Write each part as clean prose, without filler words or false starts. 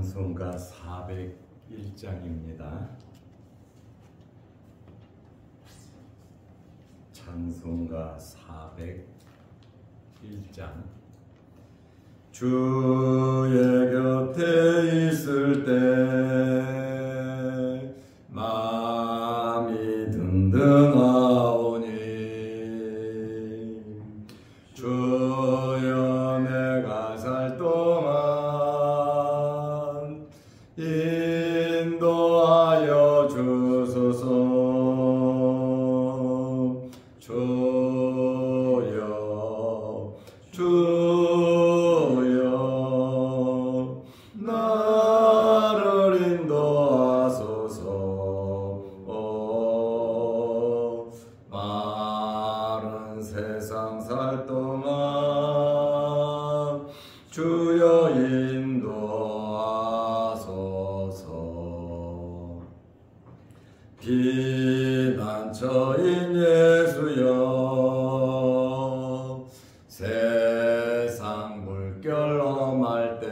찬송가 401장입니다. 찬송가 401장. 주의 곁에 있을 때 마음이 든든하오니 주여 내가 살 동안 인도하여 주소서. 주여 나를 인도하소서. 마른 세상 살 동안 주여 인도하소서. 피난처인 예수여 세상 물결 험할 때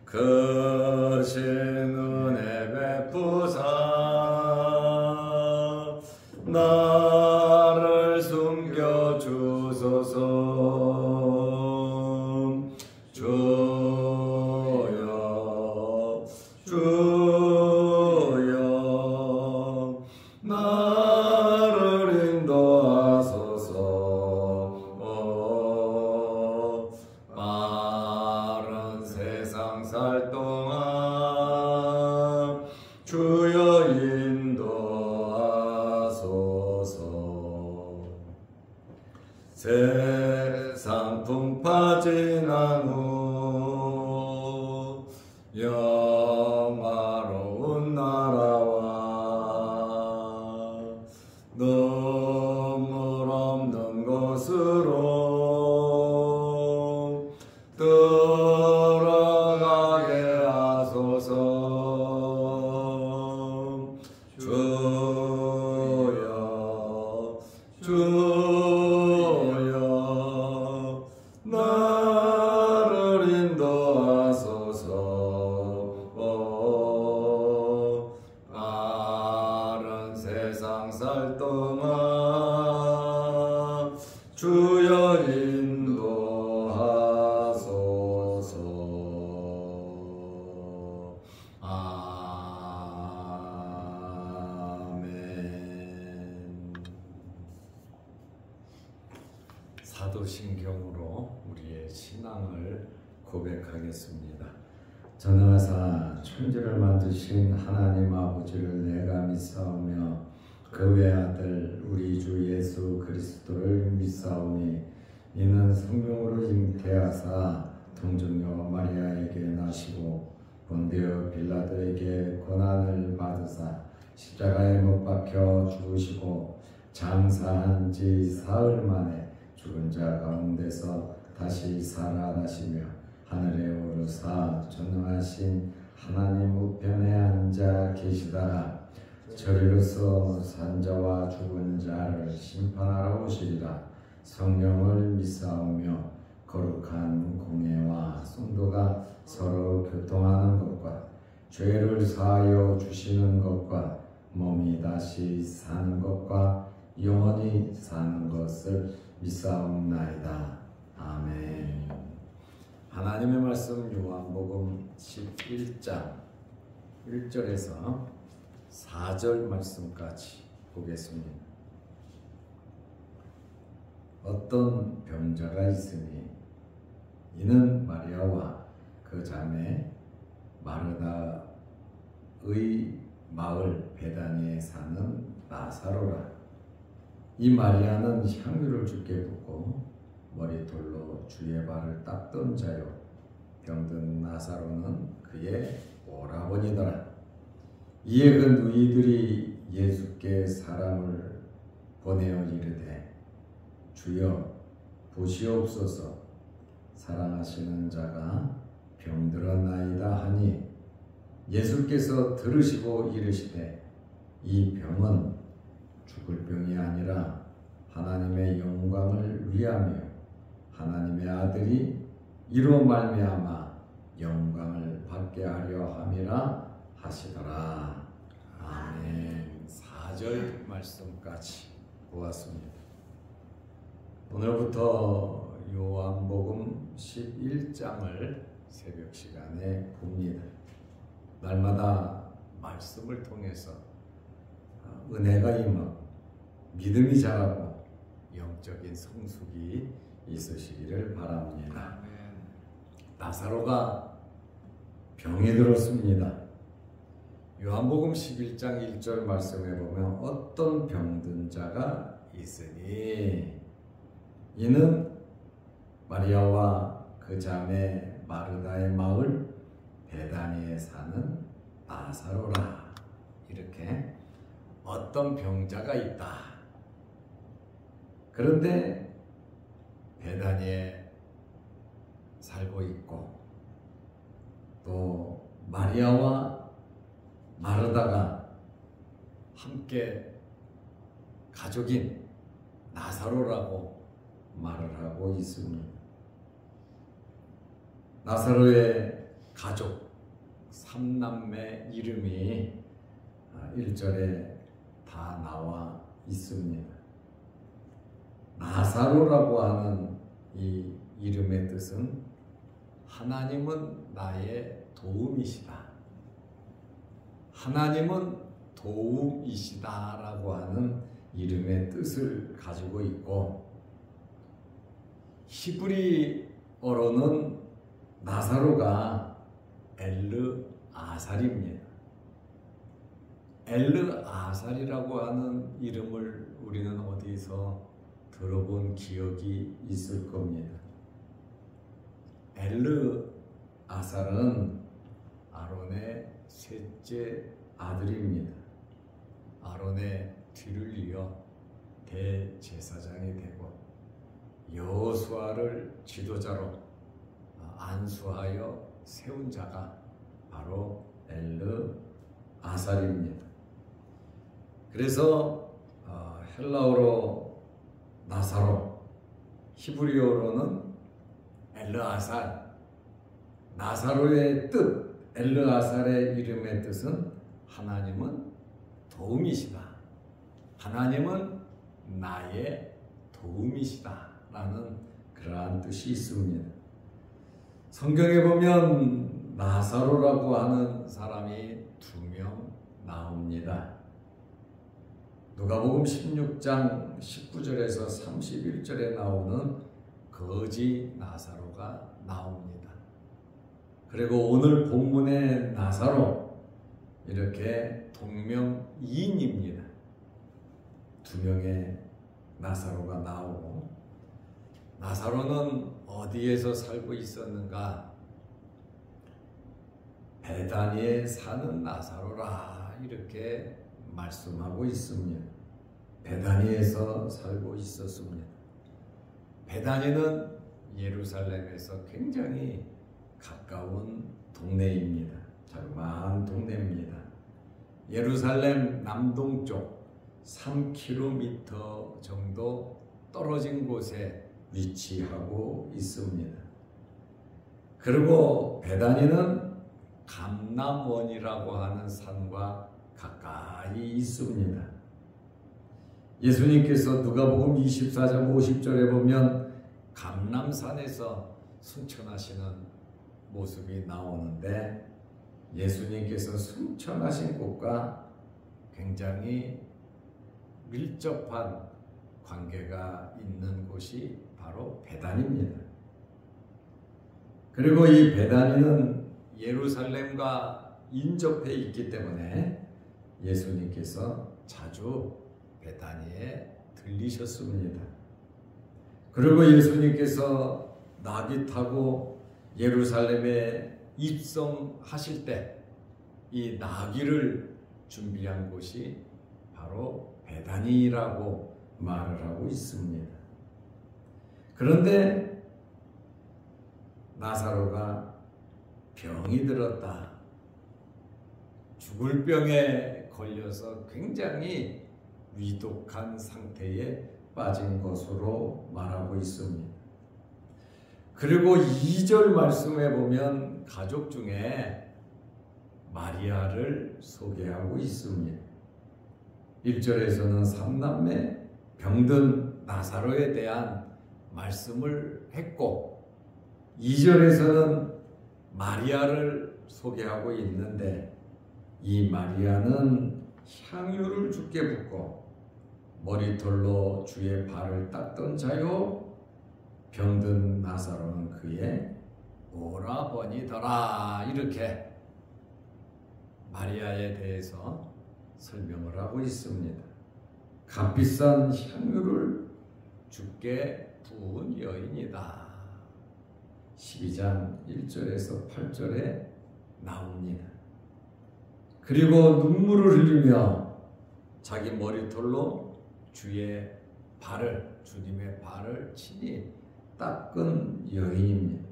크신 은혜 베푸사 나를 숨겨 주소서. 주여 주여 나를 인도하소서. 마른 세상 살 동안 주여 인도하소서. 세상 풍파 지난 후 영화로운 나라와 눈물 없는 곳으로 들어가게 하소서. 주여 주여 나를 인도하소서. 마른 세상 살 동안 주여 인도하소서. 아멘. 사도신경으로 우리의 신앙을 고백하겠습니다. 전능하사 천지를 만드신 하나님 아버지를 내가 믿사오며 그 외아들 우리 주 예수 그리스도를 믿사오니 이는 성령으로 잉태하사 동정녀 마리아에게 나시고 본디오 빌라도에게 고난을 받으사 십자가에 못 박혀 죽으시고 장사한 지 사흘 만에 죽은 자 가운데서 다시 살아나시며 하늘에 오르사 전능하신 하나님 우편에 앉아 계시다가 저리로서 산자와 죽은 자를 심판하러 오시리라. 성령을 믿사오며 거룩한 공예와 성도가 서로 교통하는 것과 죄를 사하여 주시는 것과 몸이 다시 사는 것과 영원히 사는 것을 믿사옵나이다. 아멘. 하나님의 말씀 요한복음 11장 1절에서 4절 말씀까지 보겠습니다. 어떤 병자가 있으니 이는 마리아와 그 자매 마르다의 마을 베다니에 사는 나사로라. 이 마리아는 향유를 주께 붓고 머리돌로 주의 발을 닦던 자요 병든 나사로는 그의 오라버니더라. 이에 그 누이들이 예수께 사람을 보내어 이르되 주여 보시옵소서. 사랑하시는 자가 병들었나이다 하니 예수께서 들으시고 이르시되 이 병은 죽을 병이 아니라 하나님의 영광을 위하며 하나님의 아들이 이로 말미암아 영광을 받게 하려 함이라 하시더라. 아멘. 4절 말씀까지 보았습니다. 오늘부터 요한복음 11장을 새벽 시간에 봅니다. 날마다 말씀을 통해서 은혜가 임하고 믿음이 자라고 영적인 성숙이 있으시기를 바랍니다. 나사로가 병이 들었습니다. 요한복음 11장 1절 말씀에 보면 어떤 병든 자가 있으니 이는 마리아와 그 자매 마르다의 마을 베다니에 사는 나사로라. 이렇게 어떤 병자가 있다. 그런데 베다니에 살고 있고 또 마리아와 마르다가 함께 가족인 나사로라고 말을 하고 있습니다. 나사로의 가족 3남매 이름이 1절에 다 나와 있습니다. 나사로라고 하는 이 이름의 뜻은 하나님은 나의 도움이시다. 하나님은 도움이시다라고 하는 이름의 뜻을 가지고 있고 히브리어로는 나사로가 엘르 아살입니다. 엘르 아살이라고 하는 이름을 우리는 어디서 들어본 기억이 있을 겁니다. 엘르 아살은 아론의 셋째 아들입니다. 아론의 뒤를 이어 대제사장이 되고 여호수아를 지도자로 안수하여 세운 자가 바로 엘르 아살입니다. 그래서 헬라어로 나사로, 히브리어로는 엘르 아살, 나사로의 뜻, 엘르 아살의 이름의 뜻은 하나님은 도움이시다. 하나님은 나의 도움이시다 라는 그러한 뜻이 있습니다. 성경에 보면 나사로라고 하는 사람이 2명 나옵니다. 누가복음 16장 19절에서 31절에 나오는 거지 나사로가 나옵니다. 그리고 오늘 본문의 나사로 이렇게 동명이인입니다. 2명의 나사로가 나오고 나사로는 어디에서 살고 있었는가? 베다니에 사는 나사로라 이렇게 말씀하고 있습니다. 베다니에서 살고 있었습니다. 베다니는 예루살렘에서 굉장히 가까운 동네입니다. 자그마한 동네입니다. 예루살렘 남동쪽 3km 정도 떨어진 곳에 위치하고 있습니다. 그리고 베다니는 감람원이라고 하는 산과 가까이 있습니다. 예수님께서 누가복음 24장 50절에 보면 감람산에서 순천하시는 모습이 나오는데 예수님께서 순천하신 곳과 굉장히 밀접한 관계가 있는 곳이 바로 베다니입니다. 그리고 이 베다니는 예루살렘과 인접해 있기 때문에 예수님께서 자주 베다니에 들리셨습니다. 그리고 예수님께서 나귀 타고 예루살렘에 입성하실 때 이 나귀를 준비한 곳이 바로 베다니라고 말을 하고 있습니다. 그런데 나사로가 병이 들었다. 죽을 병에 걸려서 굉장히 위독한 상태에 빠진 것으로 말하고 있습니다. 그리고 2절 말씀에 보면 성경은 가족 중에 마리아를 소개하고 있습니다. 1절에서는 삼남매 병든 나사로에 대한 말씀을 했고 2절에서는 마리아를 소개하고 있는데 이 마리아는 향유를 주께 붓고 머리털로 주의 발을 닦던 자요 병든 나사로는 그의 오라버니더라. 이렇게 마리아에 대해서 설명을 하고 있습니다. 값비싼 향유를 주께 부은 여인이다. 12장 1절에서 8절에 나옵니다. 그리고 눈물을 흘리며 자기 머리털로 주의 발을, 주님의 발을 친히 닦은 여인입니다.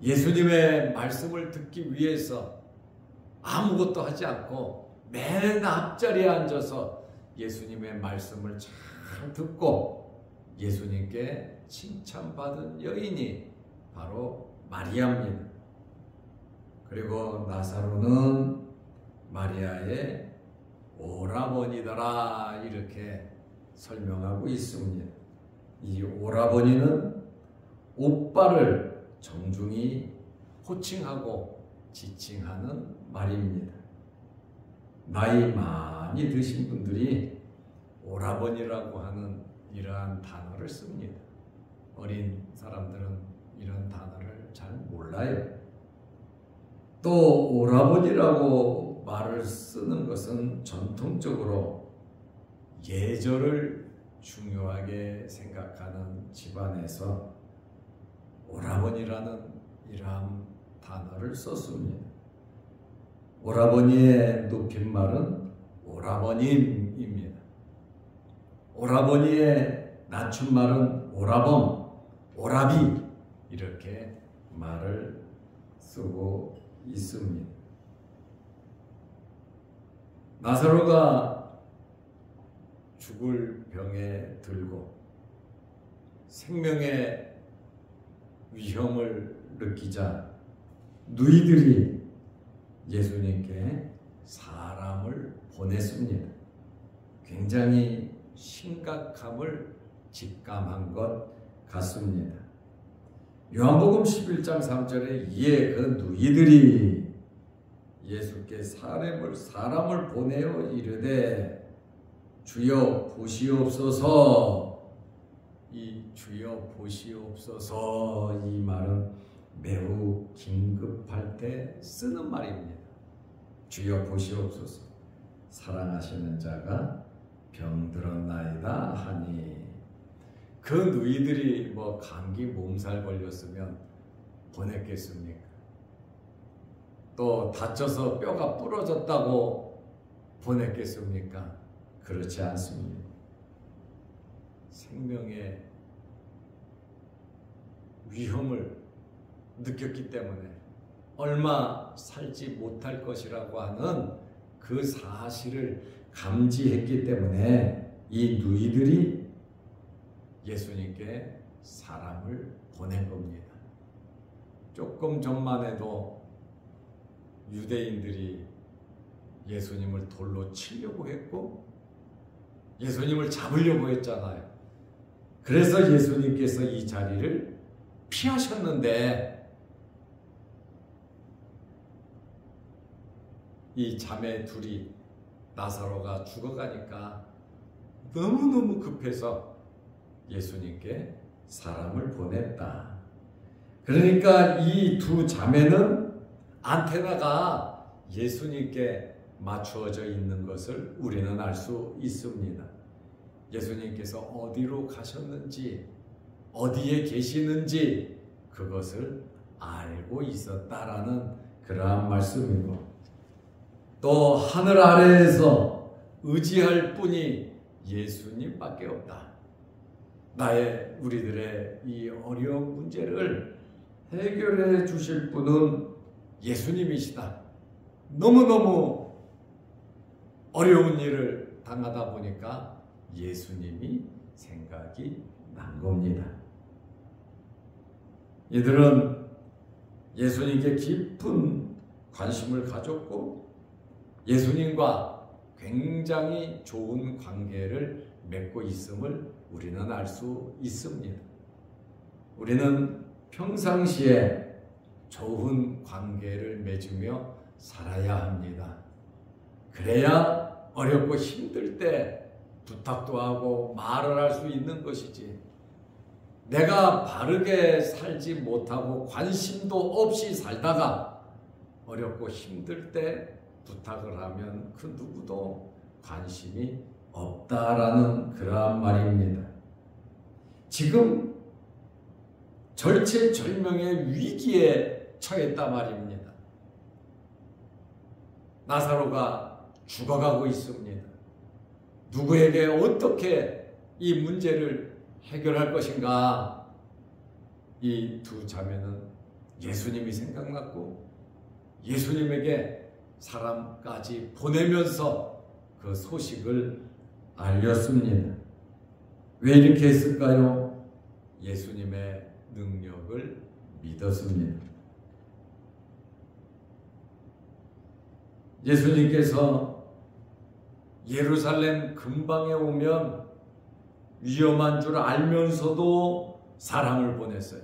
예수님의 말씀을 듣기 위해서 아무것도 하지 않고 맨 앞자리에 앉아서 예수님의 말씀을 잘 듣고 예수님께 칭찬받은 여인이 바로 마리아입니다. 그리고 나사로는 마리아의 오라버니더라 이렇게 설명하고 있습니다. 이 오라버니는 오빠를 정중히 호칭하고 지칭하는 말입니다. 나이 많이 드신 분들이 오라버니라고 하는 이러한 단어를 씁니다. 어린 사람들은 이런 단어를 잘 몰라요. 또 오라버니라고 말을 쓰는 것은 전통적으로 예절을 중요하게 생각하는 집안에서 오라버니라는 이러한 단어를 썼습니다. 오라버니의 높임말은 오라버님입니다. 오라버니의 낮춤말은 오라범, 오라비 이렇게 말을 쓰고 있습니다. 나사로가 죽을 병에 들고 생명의 위험을 느끼자 누이들이 예수님께 사람을 보냈습니다. 굉장히 심각함을 직감한 것 같습니다. 요한복음 11장 3절에 이에 그 누이들이 예수께 사람을 보내어 이르되 주여 보시옵소서. 이 주여 보시옵소서 이 말은 매우 긴급할 때 쓰는 말입니다. 주여 보시옵소서. 사랑하시는 자가 병들었나이다 하니 그 누이들이 뭐 감기 몸살 걸렸으면 보냈겠습니까? 또 다쳐서 뼈가 부러졌다고 보냈겠습니까? 그렇지 않습니다. 생명의 위험을 느꼈기 때문에 얼마 살지 못할 것이라고 하는 그 사실을 감지했기 때문에 이 누이들이 예수님께 사람을 보낸 겁니다. 조금 전만 해도 유대인들이 예수님을 돌로 치려고 했고 예수님을 잡으려고 했잖아요. 그래서 예수님께서 이 자리를 피하셨는데 이 자매 둘이 나사로가 죽어가니까 너무너무 급해서 예수님께 사람을 보냈다. 그러니까 이 두 자매는 안테나가 예수님께 맞추어져 있는 것을 우리는 알 수 있습니다. 예수님께서 어디로 가셨는지 어디에 계시는지 그것을 알고 있었다라는 그러한 말씀이고 또 하늘 아래에서 의지할 분이 예수님밖에 없다. 우리들의 이 어려운 문제를 해결해 주실 분은 예수님이시다. 너무너무 어려운 일을 당하다 보니까 예수님이 생각이 난 겁니다. 이들은 예수님께 깊은 관심을 가졌고 예수님과 굉장히 좋은 관계를 맺고 있음을 우리는 알 수 있습니다. 우리는 평상시에 좋은 관계를 맺으며 살아야 합니다. 그래야 어렵고 힘들 때 부탁도 하고 말을 할 수 있는 것이지, 내가 바르게 살지 못하고 관심도 없이 살다가 어렵고 힘들 때 부탁을 하면 그 누구도 관심이 없다라는 그러한 말입니다. 지금 절체절명의 위기에 처했다 말입니다. 나사로가 죽어가고 있습니다. 누구에게 어떻게 이 문제를 해결할 것인가? 이 두 자매는 예수님이 생각났고 예수님에게 사람까지 보내면서 그 소식을 알렸습니다. 왜 이렇게 했을까요? 예수님의 능력을 믿었습니다. 예수님께서 예루살렘 근방에 오면 위험한 줄 알면서도 사람을 보냈어요.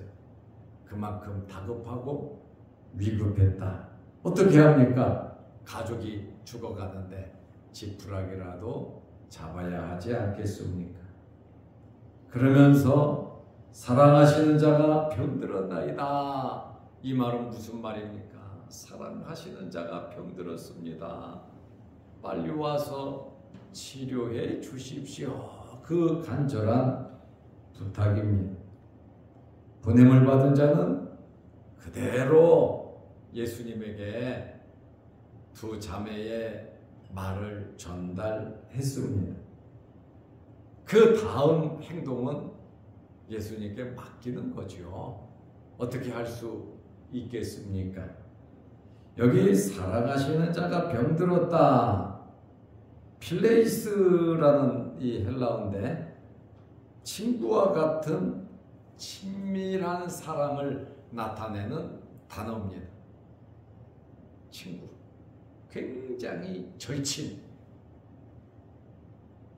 그만큼 다급하고 위급했다. 어떻게 합니까? 가족이 죽어가는데 지푸라기라도 잡아야 하지 않겠습니까? 그러면서 사랑하시는 자가 병들었나이다. 이 말은 무슨 말입니까? 사랑하시는 자가 병들었습니다. 빨리 와서 치료해 주십시오. 그 간절한 부탁입니다. 보냄을 받은 자는 그대로 예수님에게 두 자매의 말을 전달했습니다. 그 다음 행동은 예수님께 맡기는 거죠. 어떻게 할 수 있겠습니까? 여기 사랑하시는 자가 병들었다. 필레이스라는 이 헬라어인데 친구와 같은 친밀한 사랑을 나타내는 단어입니다. 친구. 굉장히 절친.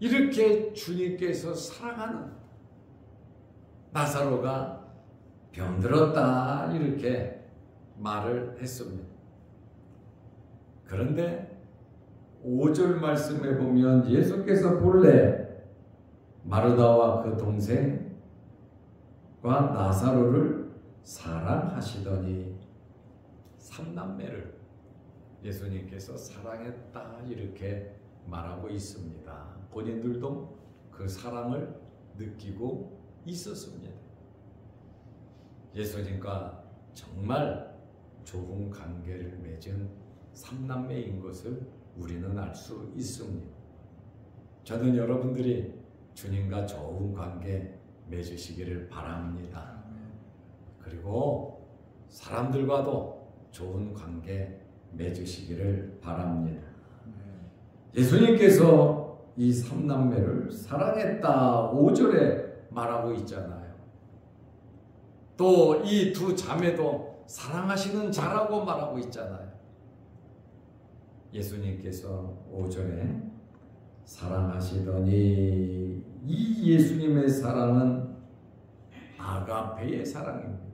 이렇게 주님께서 사랑하는 나사로가 병들었다 이렇게 말을 했습니다. 그런데 5절 말씀에 보면 예수께서 본래 마르다와 그 동생과 나사로를 사랑하시더니 삼남매를 예수님께서 사랑했다 이렇게 말하고 있습니다. 본인들도 그 사랑을 느끼고 있었습니다. 예수님과 정말 좋은 관계를 맺은 삼남매인 것을 우리는 알 수 있습니다. 저는 여러분들이 주님과 좋은 관계 맺으시기를 바랍니다. 그리고 사람들과도 좋은 관계 맺으시기를 바랍니다. 예수님께서 이 삼남매를 사랑했다 5절에 말하고 있잖아요. 또 이 두 자매도 사랑하시는 자라고 말하고 있잖아요. 예수님께서 5절에 사랑하시더니 이 예수님의 사랑은 아가페의 사랑입니다.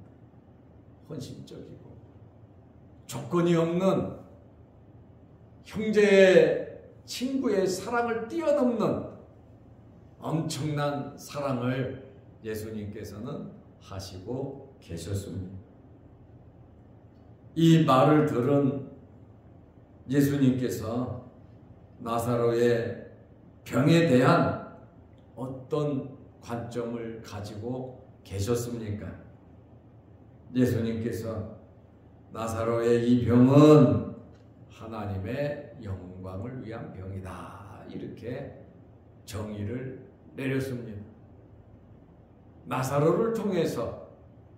헌신적이고 조건이 없는 형제의 친구의 사랑을 뛰어넘는 엄청난 사랑을 예수님께서는 하시고 계셨습니다. 이 말을 들은 예수님께서 나사로의 병에 대한 어떤 관점을 가지고 계셨습니까? 예수님께서 나사로의 이 병은 하나님의 영광을 위한 병이다 이렇게 정의를 내렸습니다. 나사로를 통해서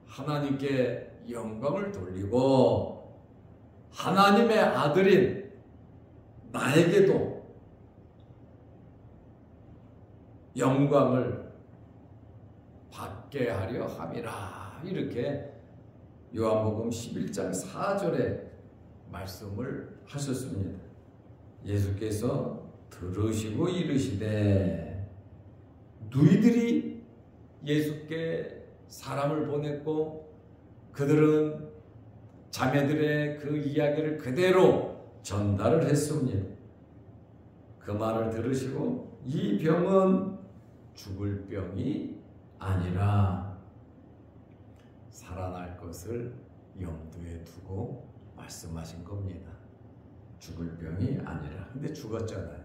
하나님께 영광을 돌리고 하나님의 아들인 나에게도 영광을 받게 하려 함이라 이렇게 요한복음 11장 4절에 말씀을 하셨습니다. 예수께서 들으시고 이르시되, 너희들이 예수께 사람을 보냈고 그들은 자매들의 그 이야기를 그대로 전달을 했습니다. 그 말을 들으시고 이 병은 죽을 병이 아니라 살아날 것을 염두에 두고 말씀하신 겁니다. 죽을 병이 아니라. 근데 죽었잖아요.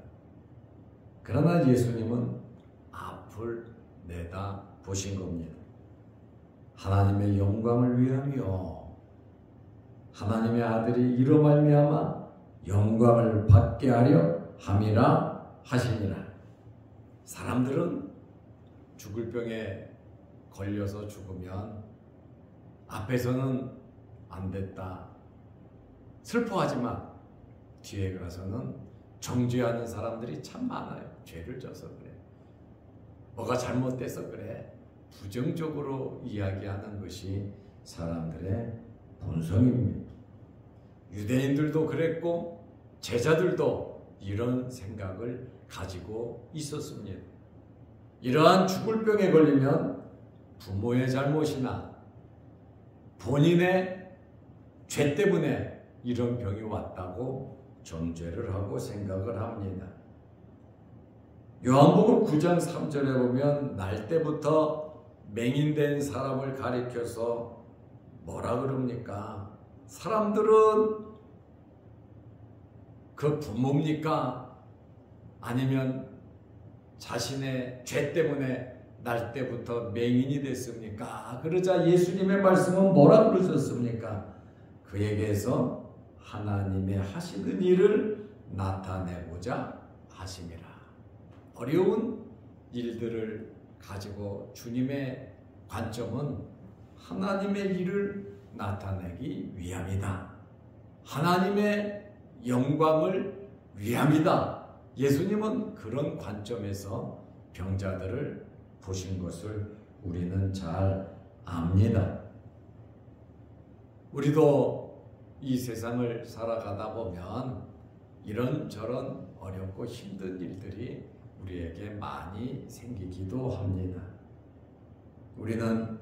그러나 예수님은 앞을 내다 보신 겁니다. 하나님의 영광을 위하며 하나님의 아들이 이로 말미암아 영광을 받게 하려 함이라 하시니라. 사람들은 죽을 병에 걸려서 죽으면 앞에서는 안 됐다 슬퍼하지만 뒤에 가서는 정죄하는 사람들이 참 많아요. 죄를 져서 그래, 뭐가 잘못돼서 그래, 부정적으로 이야기하는 것이 사람들의 본성입니다. 유대인들도 그랬고 제자들도 이런 생각을 가지고 있었습니다. 이러한 죽을 병에 걸리면 부모의 잘못이나 본인의 죄 때문에 이런 병이 왔다고 정죄를 하고 생각을 합니다. 요한복음 9장 3절에 보면 날 때부터 맹인된 사람을 가리켜서 뭐라 그럽니까? 사람들은 그 부모입니까? 아니면 자신의 죄 때문에 날 때부터 맹인이 됐습니까? 그러자 예수님의 말씀은 뭐라 그러셨습니까? 그에게서 하나님의 하시는 일을 나타내고자 하심이라. 어려운 일들을 가지고 주님의 관점은 하나님의 일을 나타내기 위함이다. 하나님의 영광을 위함이다. 예수님은 그런 관점에서 병자들을 보신 것을 우리는 잘 압니다. 우리도 이 세상을 살아가다 보면 이런저런 어렵고 힘든 일들이 우리에게 많이 생기기도 합니다. 우리는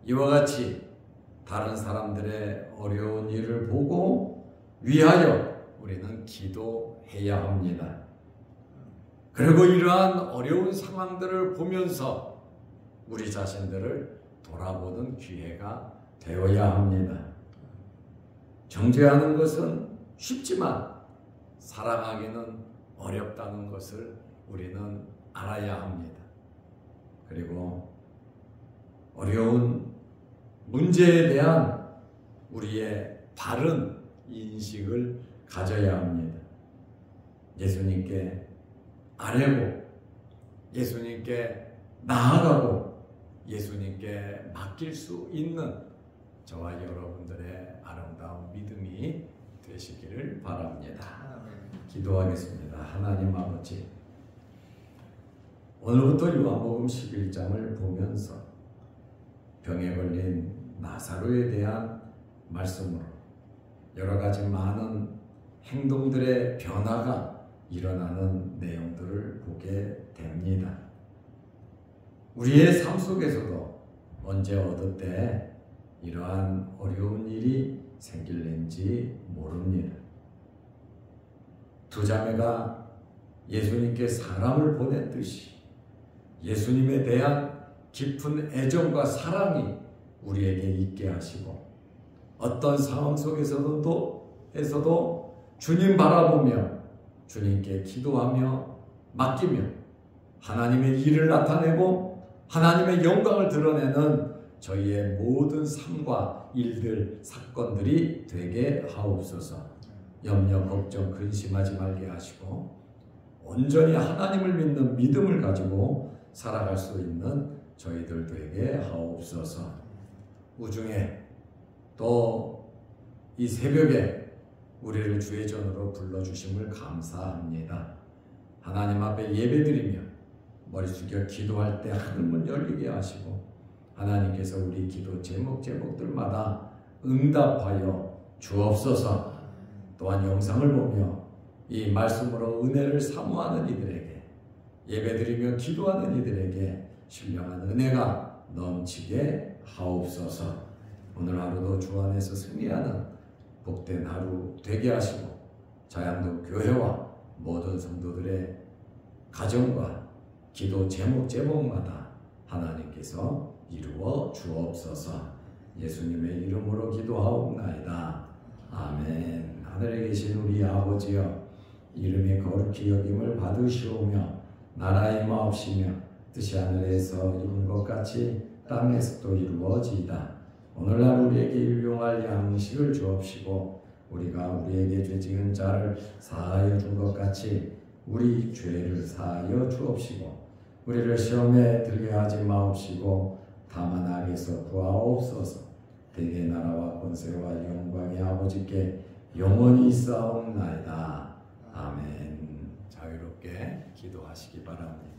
이와 같이 다른 사람들의 어려운 일을 보고 위하여 우리는 기도해야 합니다. 그리고 이러한 어려운 상황들을 보면서 우리 자신들을 돌아보는 기회가 되어야 합니다. 정죄하는 것은 쉽지만 사랑하기는 어렵다는 것을 우리는 알아야 합니다. 그리고 어려운 문제에 대한 우리의 바른 인식을 가져야 합니다. 예수님께 아뢰고 예수님께 나아가고 예수님께 맡길 수 있는 저와 여러분들의 아름다운 믿음이 되시기를 바랍니다. 기도하겠습니다. 하나님 아버지, 오늘부터 요한복음 11장을 보면서 병에 걸린 나사로에 대한 말씀으로 여러 가지 많은 행동들의 변화가 일어나는 내용들을 보게 됩니다. 우리의 삶 속에서도 언제 어느 때 이러한 어려운 일이 생길는지 모릅니다. 두 자매가 예수님께 사람을 보냈듯이 예수님에 대한 깊은 애정과 사랑이 우리에게 있게 하시고 어떤 상황 속에서도 주님 바라보며 주님께 기도하며 맡기며 하나님의 일을 나타내고 하나님의 영광을 드러내는 저희의 모든 삶과 일들, 사건들이 되게 하옵소서. 염려, 걱정, 근심하지 말게 하시고 온전히 하나님을 믿는 믿음을 가지고 살아갈 수 있는 저희들 되게 하옵소서. 우중에 또 이 새벽에 우리를 주의 전으로 불러주심을 감사합니다. 하나님 앞에 예배드리며 머리 숙여 기도할 때 하늘문 열리게 하시고 하나님께서 우리 기도 제목들마다 응답하여 주옵소서. 또한 영상을 보며 이 말씀으로 은혜를 사모하는 이들에게, 예배드리며 기도하는 이들에게 신령한 은혜가 넘치게 하옵소서. 오늘 하루도 주 안에서 승리하는 복된 하루 되게 하시고 자양동 교회와 모든 성도들의 가정과 기도 제목마다 하나님께서 이루어 주옵소서. 예수님의 이름으로 기도하옵나이다. 아멘. 하늘에 계신 우리 아버지여, 이름이 거룩히 여김을 받으시오며 나라의 마옵시며 뜻이 하늘에서 이룬 것 같이 땅에서도 이루어지이다. 오늘날 우리에게 일용할 양식을 주옵시고 우리가 우리에게 죄 지은 자를 사하여 준 것 같이 우리 죄를 사하여 주옵시고 우리를 시험에 들게 하지 마옵시고 다만 악에서 구하옵소서. 대개 나라와 권세와 영광의 아버지께 영원히 있사옵나이다. 아멘. 자유롭게 기도하시기 바랍니다.